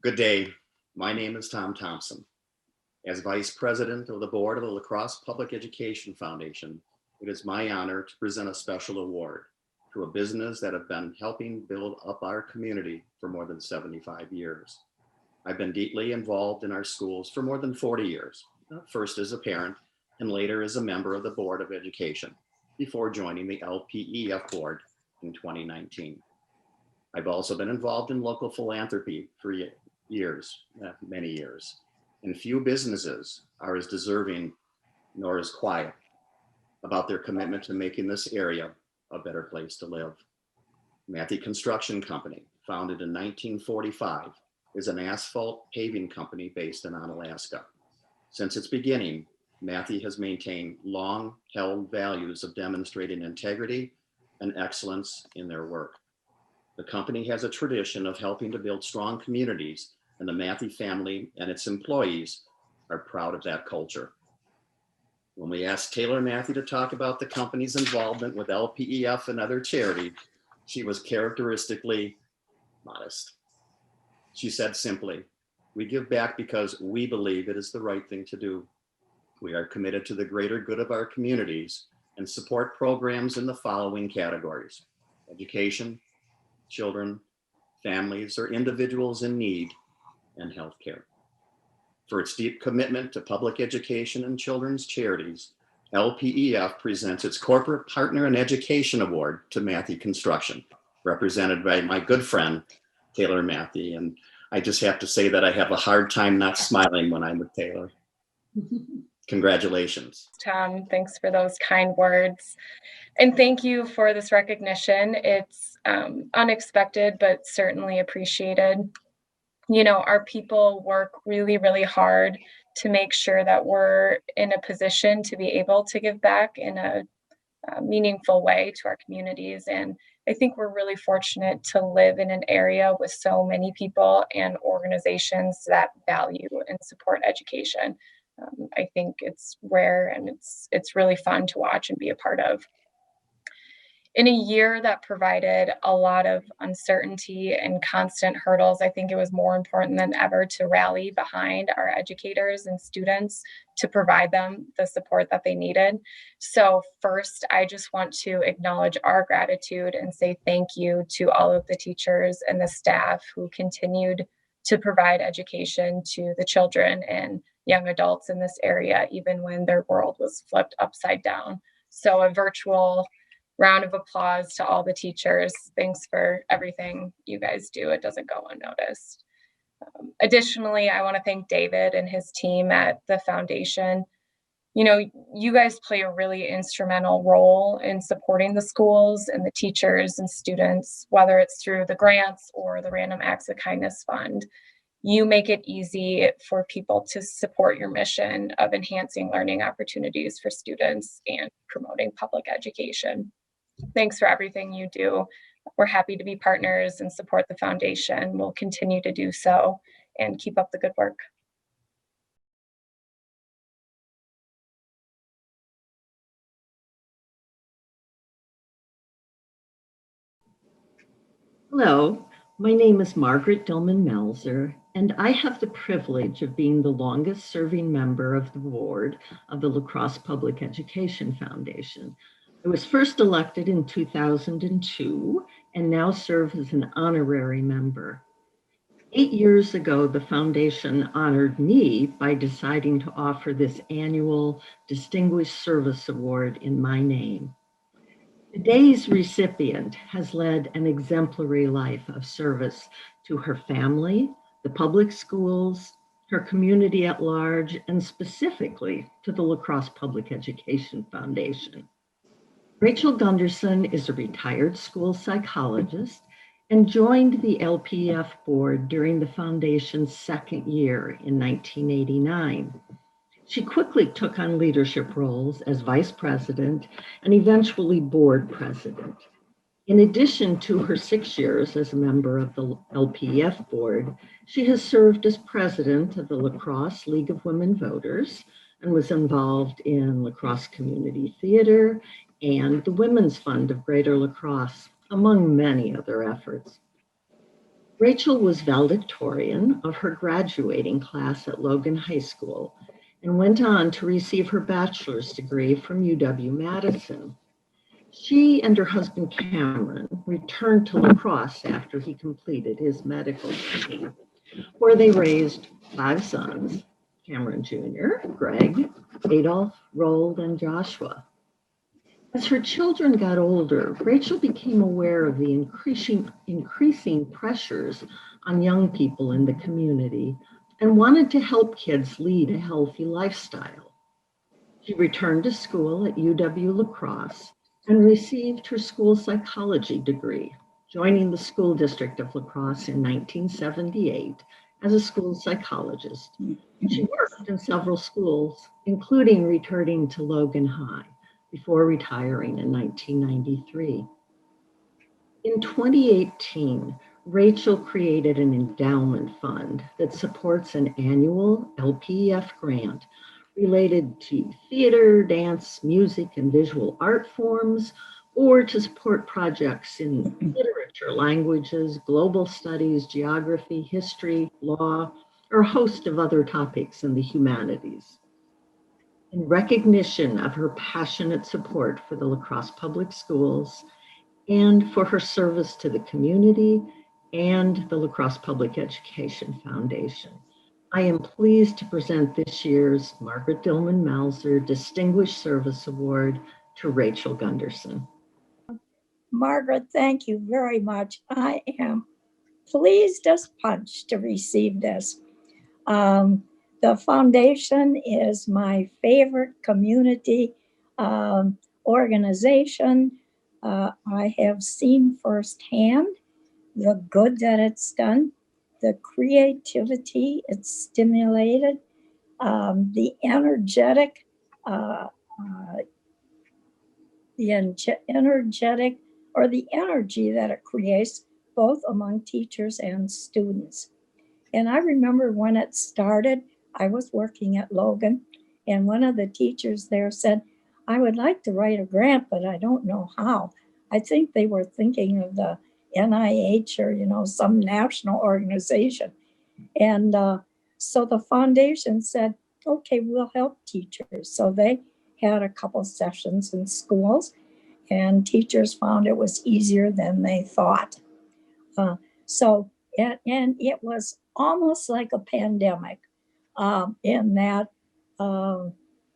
Good day. My name is Tom Thompson. As Vice President of the Board of the La Crosse Public Education Foundation, it is my honor to present a special award to a business that have been helping build up our community for more than 75 years. I've been deeply involved in our schools for more than 40 years, first as a parent and later as a member of the Board of Education, before joining the LPEF board in 2019. I've also been involved in local philanthropy for years, many years, and few businesses are as deserving nor as quiet about their commitment to making this area a better place to live. Mathy Construction Company, founded in 1945, is an asphalt paving company based in Alaska. Since its beginning, Mathy has maintained long-held values of demonstrating integrity and excellence in their work. The company has a tradition of helping to build strong communities, and the Mathy family and its employees are proud of that culture. When we asked Taylor Mathy to talk about the company's involvement with LPEF and other charities, she was characteristically modest. She said simply, "We give back because we believe it is the right thing to do. We are committed to the greater good of our communities and support programs in the following categories: education, children, families, or individuals in need, and healthcare." For its deep commitment to public education and children's charities, LPEF presents its Corporate Partner in Education Award to Mathy Construction, represented by my good friend, Taylor Mathy. And I just have to say that I have a hard time not smiling when I'm with Taylor. Congratulations. Tom, thanks for those kind words. And thank you for this recognition. It's unexpected, but certainly appreciated. You know, our people work really, really hard to make sure that we're in a position to be able to give back in a meaningful way to our communities. And I think we're really fortunate to live in an area with so many people and organizations that value and support education. I think it's rare, and it's really fun to watch and be a part of. In a year that provided a lot of uncertainty and constant hurdles, I think it was more important than ever to rally behind our educators and students to provide them the support that they needed. So first, I just want to acknowledge our gratitude and say thank you to all of the teachers and the staff who continued to provide education to the children and young adults in this area, even when their world was flipped upside down. So a virtual round of applause to all the teachers. Thanks for everything you guys do. It doesn't go unnoticed. Additionally, I want to thank David and his team at the foundation. You know, you guys play a really instrumental role in supporting the schools and the teachers and students, whether it's through the grants or the Random Acts of Kindness Fund. You make it easy for people to support your mission of enhancing learning opportunities for students and promoting public education. Thanks for everything you do. We're happy to be partners and support the foundation. We'll continue to do so and keep up the good work. Hello, my name is Margaret Dillman-Melser, and I have the privilege of being the longest serving member of the board of the La Crosse Public Education Foundation. I was first elected in 2002 and now serve as an honorary member. 8 years ago, the foundation honored me by deciding to offer this annual Distinguished Service Award in my name. Today's recipient has led an exemplary life of service to her family, the public schools, her community at large, and specifically to the La Crosse Public Education Foundation. Rachel Gunderson is a retired school psychologist and joined the LPEF board during the foundation's second year in 1989. She quickly took on leadership roles as vice president and eventually board president. In addition to her 6 years as a member of the LPEF board, she has served as president of the La Crosse League of Women Voters and was involved in La Crosse Community Theater and the Women's Fund of Greater La Crosse, among many other efforts. Rachel was valedictorian of her graduating class at Logan High School and went on to receive her bachelor's degree from UW-Madison. She and her husband Cameron returned to La Crosse after he completed his medical training, where they raised 5 sons: Cameron Jr., Greg, Adolph, Roald, and Joshua. As her children got older, Rachel became aware of the increasing pressures on young people in the community and wanted to help kids lead a healthy lifestyle. She returned to school at UW-La Crosse and received her school psychology degree, joining the school district of La Crosse in 1978 as a school psychologist. She worked in several schools, including returning to Logan High before retiring in 1993. In 2018, Rachel created an endowment fund that supports an annual LPEF grant related to theater, dance, music, and visual art forms, or to support projects in literature, languages, global studies, geography, history, law, or a host of other topics in the humanities. In recognition of her passionate support for the La Crosse Public Schools and for her service to the community and the La Crosse Public Education Foundation, I am pleased to present this year's Margaret Dillman-Melser Distinguished Service Award to Rachel Gunderson. Margaret, thank you very much. I am pleased as punch to receive this. The foundation is my favorite community organization. I have seen firsthand the good that it's done, the creativity it's stimulated, the energetic or the energy that it creates both among teachers and students. And I remember when it started, I was working at Logan, and one of the teachers there said, I would like to write a grant, but I don't know how. I think they were thinking of the NIH or, some national organization. And so the foundation said, okay, we'll help teachers. So they had a couple sessions in schools, and teachers found it was easier than they thought. And it was almost like a pandemic in that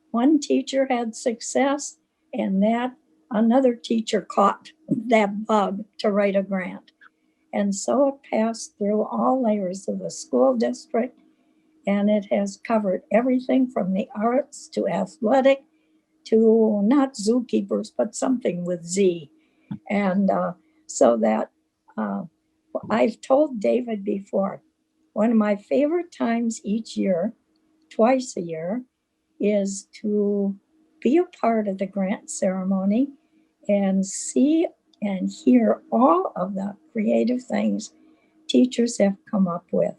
one teacher had success and that another teacher caught that bug to write a grant. And so it passed through all layers of the school district, and it has covered everything from the arts to athletic to not zookeepers, but something with Z. And so that I've told David before, one of my favorite times each year, twice a year, is to be a part of the grant ceremony and see and hear all of the creative things teachers have come up with.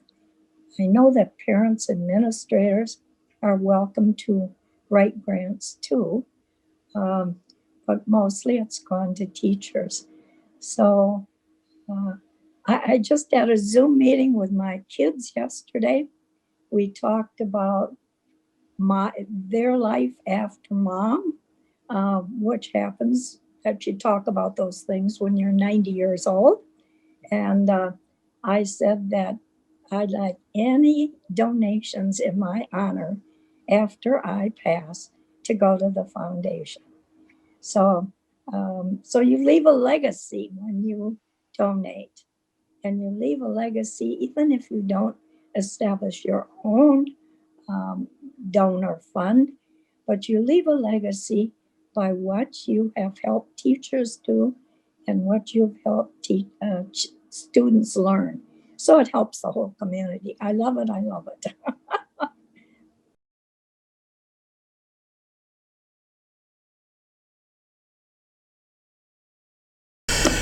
I know that parents, administrators are welcome to write grants too, but mostly it's gone to teachers. So I just had a Zoom meeting with my kids yesterday. We talked about their life after mom, which happens that you talk about those things when you're 90 years old. And I said that I'd like any donations in my honor after I pass to go to the foundation. So you leave a legacy when you donate, and you leave a legacy even if you don't establish your own donor fund, but you leave a legacy by what you have helped teachers do and what you've helped students learn. So it helps the whole community. I love it. I love it.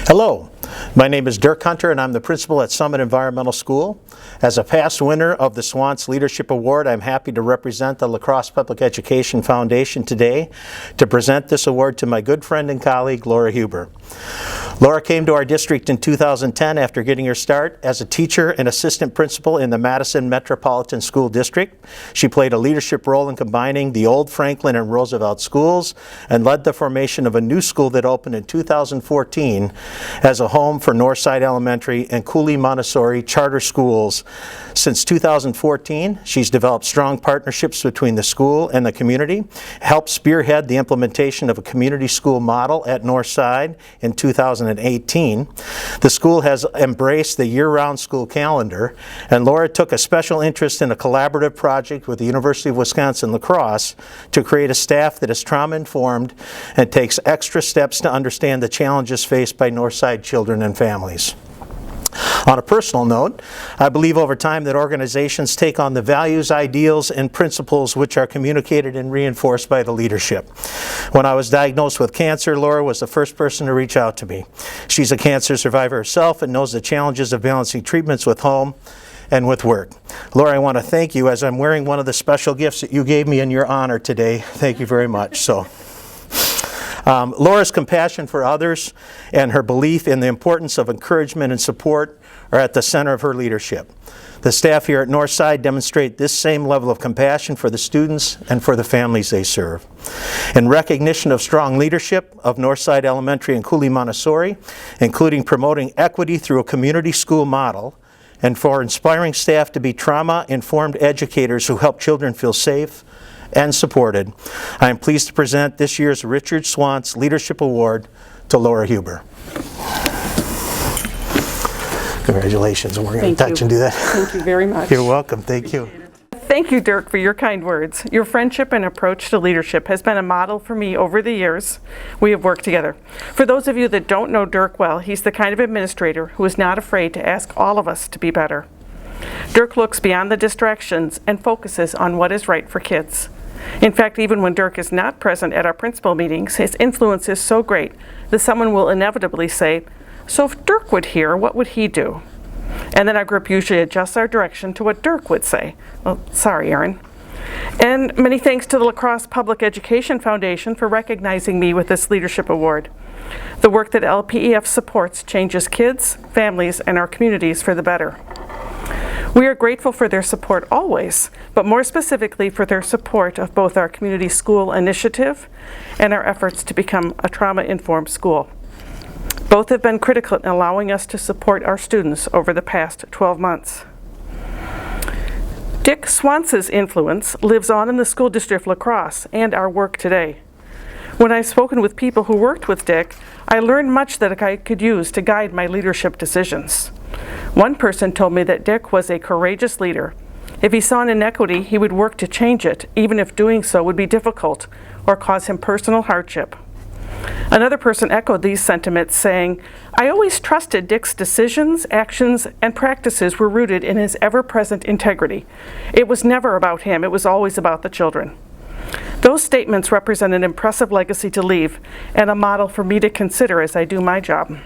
Hello, my name is Dirk Hunter and I'm the principal at Summit Environmental School. As a past winner of the Swantz Leadership Award, I'm happy to represent the La Crosse Public Education Foundation today to present this award to my good friend and colleague, Laura Huber. Laura came to our district in 2010 after getting her start as a teacher and assistant principal in the Madison Metropolitan School District. She played a leadership role in combining the old Franklin and Roosevelt schools and led the formation of a new school that opened in 2014 as a home for Northside Elementary and Cooley Montessori charter schools. Since 2014, she's developed strong partnerships between the school and the community, helped spearhead the implementation of a community school model at Northside in 2018. The school has embraced the year-round school calendar, and Laura took a special interest in a collaborative project with the University of Wisconsin-La Crosse to create a staff that is trauma-informed and takes extra steps to understand the challenges faced by Northside children and families. On a personal note, I believe over time that organizations take on the values, ideals, and principles which are communicated and reinforced by the leadership. When I was diagnosed with cancer, Laura was the first person to reach out to me. She's a cancer survivor herself and knows the challenges of balancing treatments with home and with work. Laura, I want to thank you as I'm wearing one of the special gifts that you gave me in your honor today. Thank you very much. Laura's compassion for others and her belief in the importance of encouragement and support are at the center of her leadership. The staff here at Northside demonstrate this same level of compassion for the students and for the families they serve. In recognition of strong leadership of Northside Elementary and Cooley Montessori, including promoting equity through a community school model, and for inspiring staff to be trauma-informed educators who help children feel safe and supported, I am pleased to present this year's Richard Swantz Leadership Award to Laura Huber. Congratulations, and we're going to touch and do that. Thank you very much. You're welcome, thank you. Thank you, Dirk, for your kind words. Your friendship and approach to leadership has been a model for me over the years we have worked together. For those of you that don't know Dirk well, he's the kind of administrator who is not afraid to ask all of us to be better. Dirk looks beyond the distractions and focuses on what is right for kids. In fact, even when Dirk is not present at our principal meetings, his influence is so great that someone will inevitably say, "So if Dirk would hear, what would he do?" And then our group usually adjusts our direction to what Dirk would say. Well, sorry, Aaron. And many thanks to the La Crosse Public Education Foundation for recognizing me with this leadership award. The work that LPEF supports changes kids, families, and our communities for the better. We are grateful for their support always, but more specifically for their support of both our community school initiative and our efforts to become a trauma-informed school. Both have been critical in allowing us to support our students over the past 12 months. Dick Swantz's influence lives on in the school district of La Crosse and our work today. When I've spoken with people who worked with Dick, I learned much that I could use to guide my leadership decisions. One person told me that Dick was a courageous leader. If he saw an inequity, he would work to change it, even if doing so would be difficult or cause him personal hardship. Another person echoed these sentiments, saying, "I always trusted Dick's decisions, actions, and practices were rooted in his ever-present integrity. It was never about him, it was always about the children." Those statements represent an impressive legacy to leave and a model for me to consider as I do my job.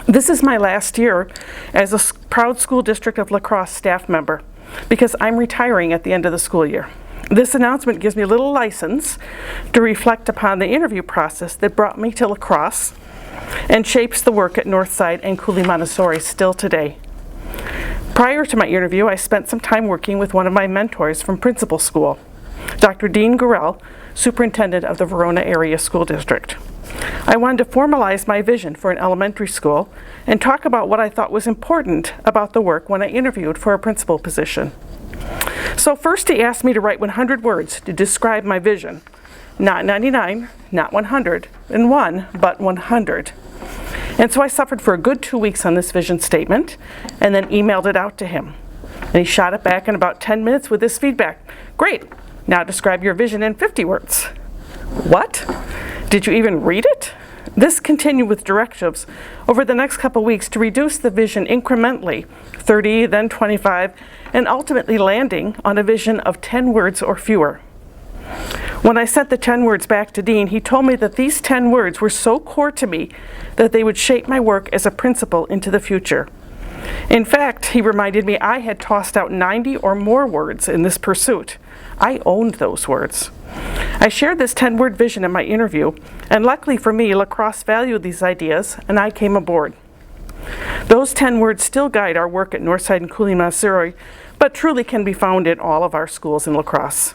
This is my last year as a proud school district of La Crosse staff member because I'm retiring at the end of the school year. This announcement gives me a little license to reflect upon the interview process that brought me to La Crosse and shapes the work at Northside and Cooley Montessori still today. Prior to my interview, I spent some time working with one of my mentors from principal school, Dr. Dean Gurrell, superintendent of the Verona Area School District. I wanted to formalize my vision for an elementary school and talk about what I thought was important about the work when I interviewed for a principal position. So first he asked me to write 100 words to describe my vision. Not 99, not 100, and 1, but 100. And so I suffered for a good 2 weeks on this vision statement and then emailed it out to him. And he shot it back in about 10 minutes with this feedback. "Great, now describe your vision in 50 words. What? Did you even read it? This continued with directives over the next couple weeks to reduce the vision incrementally, 30, then 25, and ultimately landing on a vision of 10 words or fewer. When I sent the 10 words back to Dean, he told me that these 10 words were so core to me that they would shape my work as a principal into the future. In fact, he reminded me I had tossed out 90 or more words in this pursuit. I owned those words. I shared this 10-word vision in my interview, and luckily for me, La Crosse valued these ideas, and I came aboard. Those 10 words still guide our work at Northside and Cooley-Montessori, but truly can be found in all of our schools in La Crosse.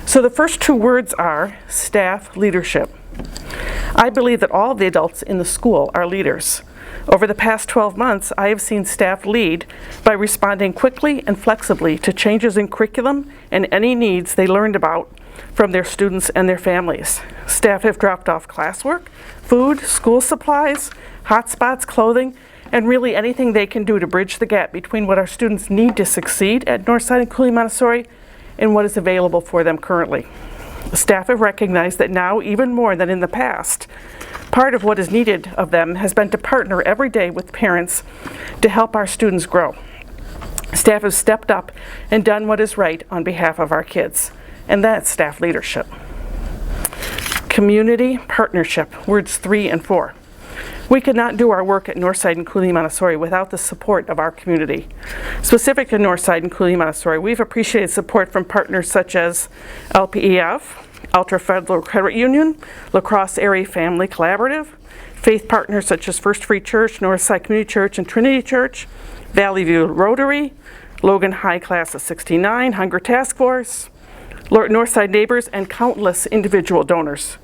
So the first 2 words are staff leadership. I believe that all of the adults in the school are leaders. Over the past 12 months, I have seen staff lead by responding quickly and flexibly to changes in curriculum and any needs they learned about from their students and their families. Staff have dropped off classwork, food, school supplies, hotspots, clothing, and really anything they can do to bridge the gap between what our students need to succeed at Northside and Cooley-Montessori and what is available for them currently. Staff have recognized that now, even more than in the past, part of what is needed of them has been to partner every day with parents to help our students grow. Staff has stepped up and done what is right on behalf of our kids, and that's staff leadership. Community partnership, words 3 and 4. We could not do our work at Northside and Cooley-Montessori without the support of our community. Specific to Northside and Cooley-Montessori, we've appreciated support from partners such as LPEF, Ultra Federal Credit Union, La Crosse Area Family Collaborative, faith partners such as First Free Church, Northside Community Church, and Trinity Church, Valley View Rotary, Logan High Class of 69, Hunger Task Force, Northside Neighbors, and countless individual donors.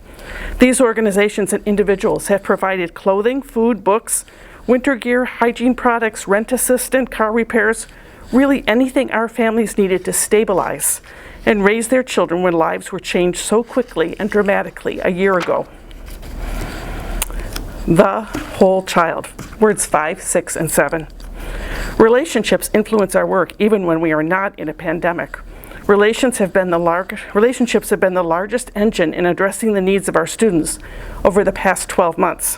These organizations and individuals have provided clothing, food, books, winter gear, hygiene products, rent assistance, car repairs, really anything our families needed to stabilize and raise their children when lives were changed so quickly and dramatically a year ago. The whole child, words 5, 6, and 7. Relationships influence our work even when we are not in a pandemic. Relationships have been the largest engine in addressing the needs of our students over the past 12 months.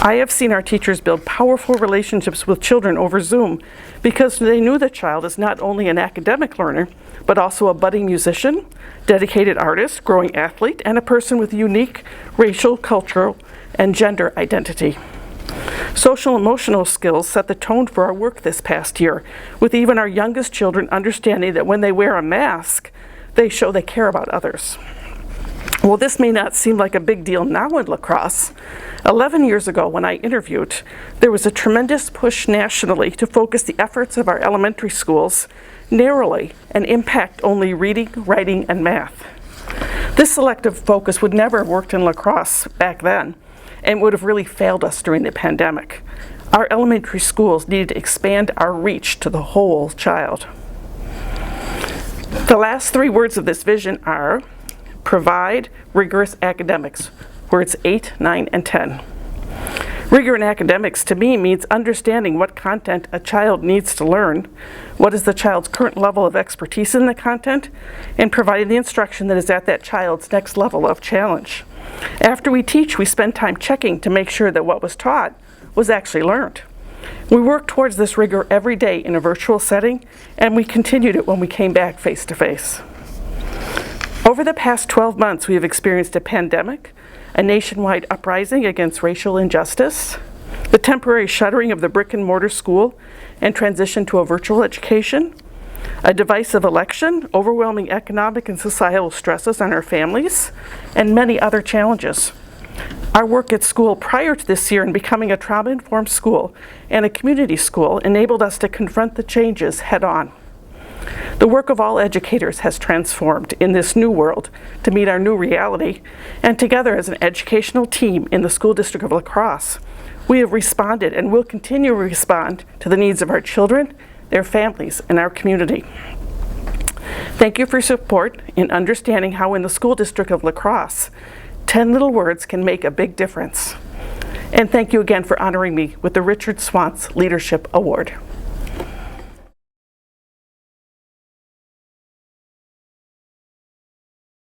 I have seen our teachers build powerful relationships with children over Zoom because they knew the child is not only an academic learner, but also a budding musician, dedicated artist, growing athlete, and a person with unique racial, cultural, and gender identity. Social emotional skills set the tone for our work this past year, with even our youngest children understanding that when they wear a mask, they show they care about others. Well, this may not seem like a big deal now in La Crosse. 11 years ago when I interviewed, there was a tremendous push nationally to focus the efforts of our elementary schools narrowly and impact only reading, writing, and math. This selective focus would never have worked in La Crosse back then, and would have really failed us during the pandemic. Our elementary schools needed to expand our reach to the whole child. The last 3 words of this vision are provide rigorous academics, words 8, 9, and 10. Rigor in academics to me means understanding what content a child needs to learn, what is the child's current level of expertise in the content, and providing the instruction that is at that child's next level of challenge. After we teach, we spend time checking to make sure that what was taught was actually learned. We work towards this rigor every day in a virtual setting, and we continued it when we came back face to face. Over the past 12 months, we have experienced a pandemic, a nationwide uprising against racial injustice, the temporary shuttering of the brick and mortar school and transition to a virtual education, a divisive election, overwhelming economic and societal stresses on our families, and many other challenges. Our work at school prior to this year in becoming a trauma-informed school and a community school enabled us to confront the changes head-on. The work of all educators has transformed in this new world to meet our new reality, and together as an educational team in the School District of La Crosse, we have responded and will continue to respond to the needs of our children, their families, and our community. Thank you for your support in understanding how in the School District of La Crosse, 10 little words can make a big difference. And thank you again for honoring me with the Richard Swantz Leadership Award.